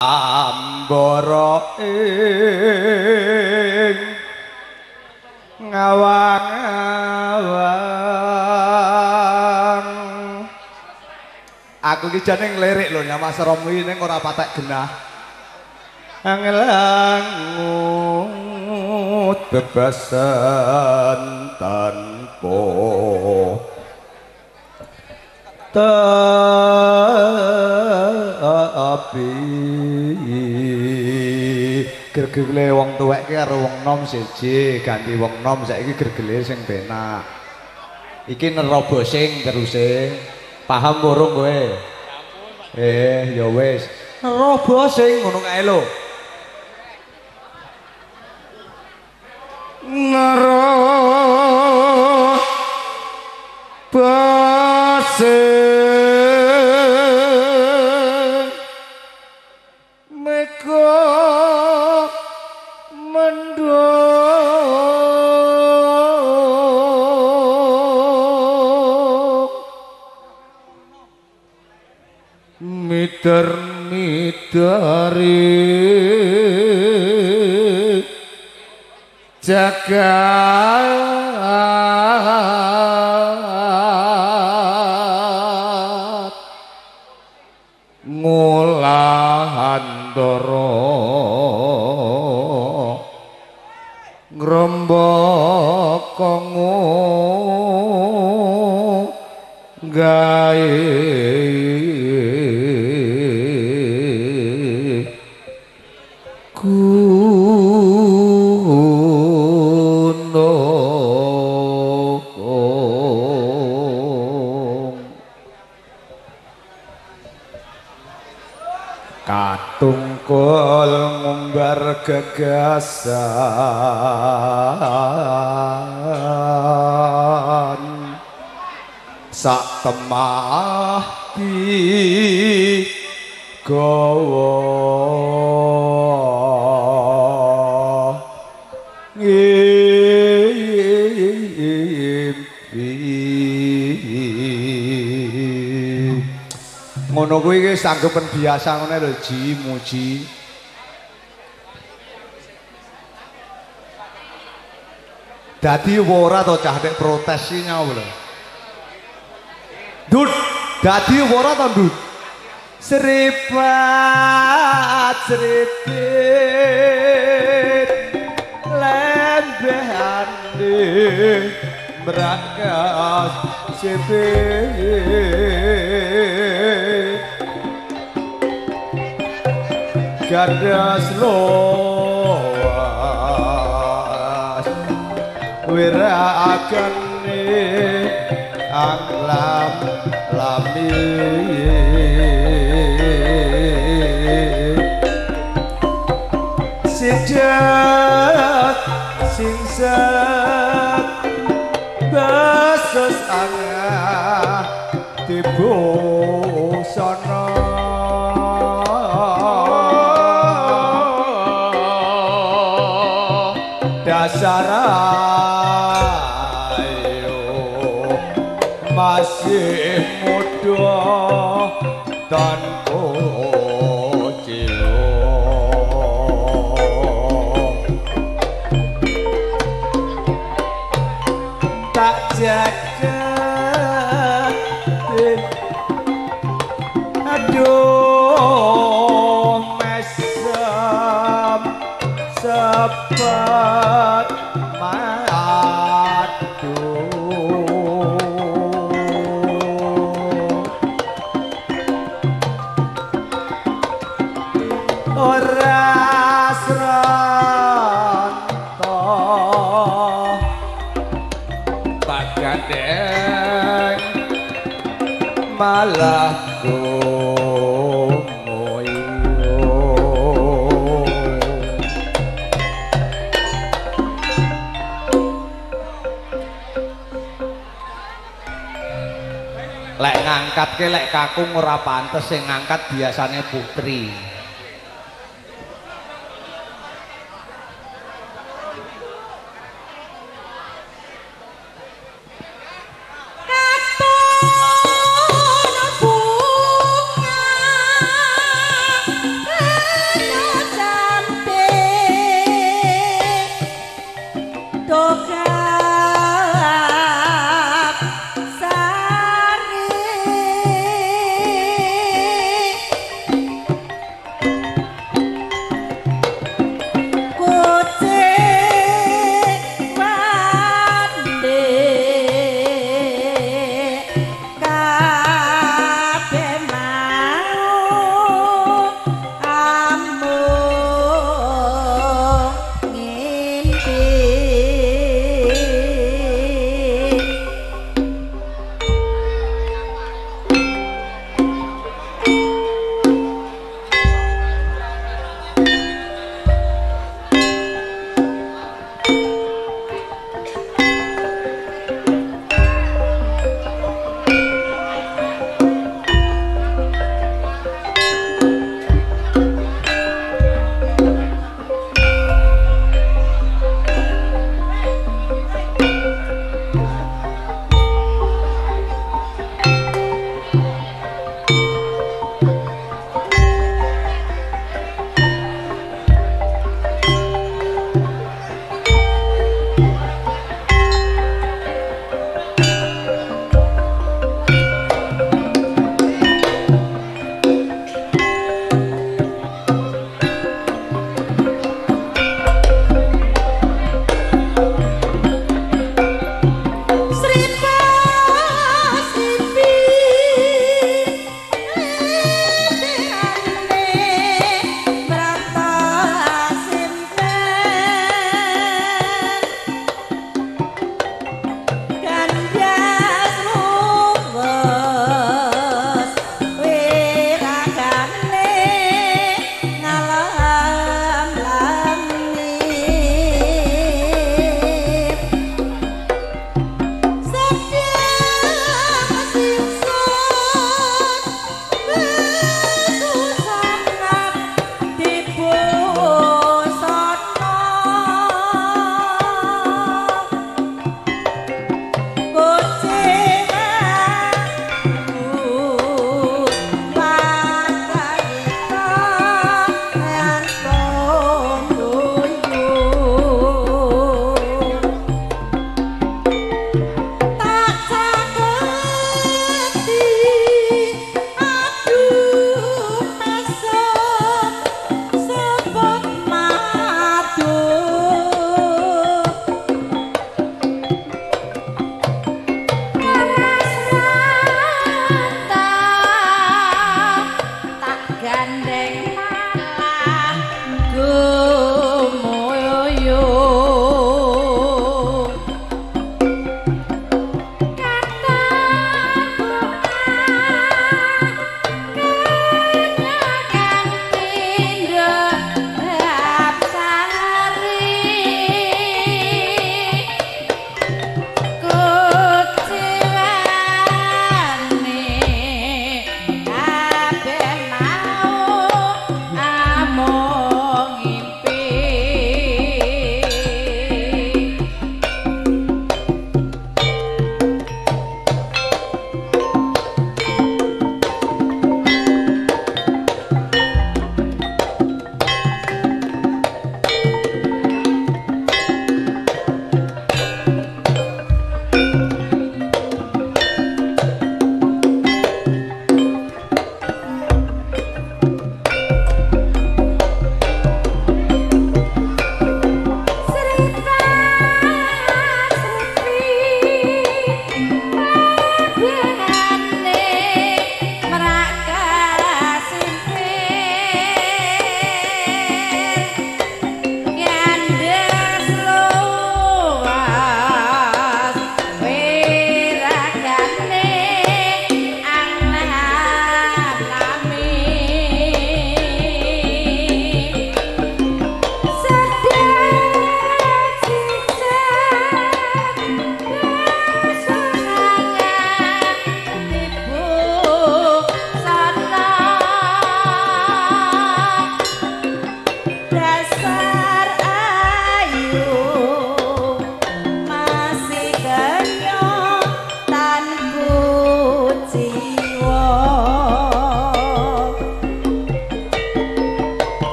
Ambara ing ngawang-awang. Aku iki jane ngelirik lho Mas Romi ning ora patek genah. Angelangut bebasan tanpa tapi gergele wong tuwek ki karo wong nom siji ganti wong nom saiki gergele sing penak iki nerobosing teruse paham burung kowe ya wis nerobosing ngono kae lho nerobosing midari jagat ngulahantara ngrembaka gawe katungkul ngumbar gagasan sak temah di gawa ngono kuwi iki sanggepen biasa ngene lho Ji muji dadi ora to cah nek protes iki nyau lho Dut dadi ora to Dut seripat seritit lembehane merakas gardas loas wirakane anglam lami sejak singsak basos angah tibo sono dasar ayo masih muda tanpa tak jaga aduh mesem sepat madu ora sranto gandeng malah gomoyo lek ngangkat ke lek kakung ora pantes sing ngangkat biasane putri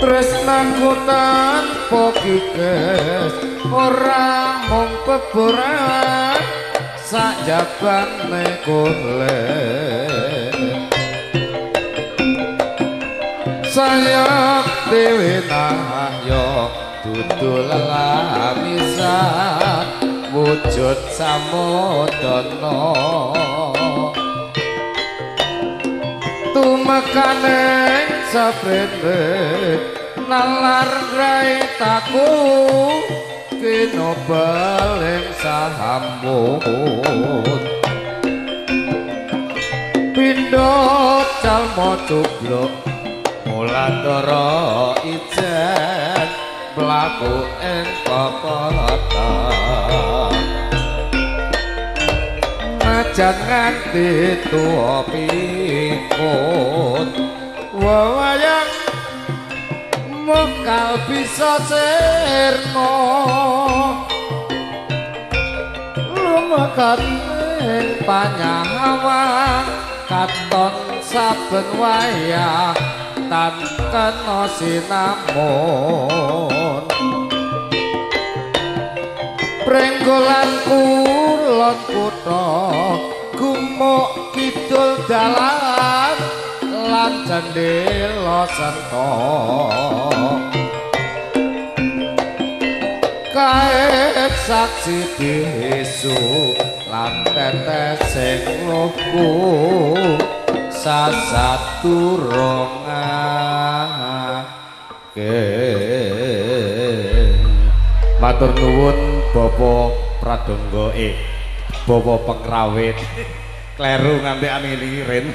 tresnaku tanpa kikes ora mung peburan sak jabane golek sayang dewe nahyo dudu lelamisa wujud samudana tumekaning saprene nalar raitaku kinobeleng sahambut pindho calma cubluk mulandara ijen mlaku ing papata najan nganti tuwa pikut wewayang mokal bisa sirna lumekat ing panyawa katon saben wayah tantena sinamun prenggolan kulon kutha gumuk kidul dalan lan jendela senta kaet saksi bisu lan tetesing luku sasaturungake matur nuwun Bapak Pradangga Bapak Pengrawit kleru nganti aniling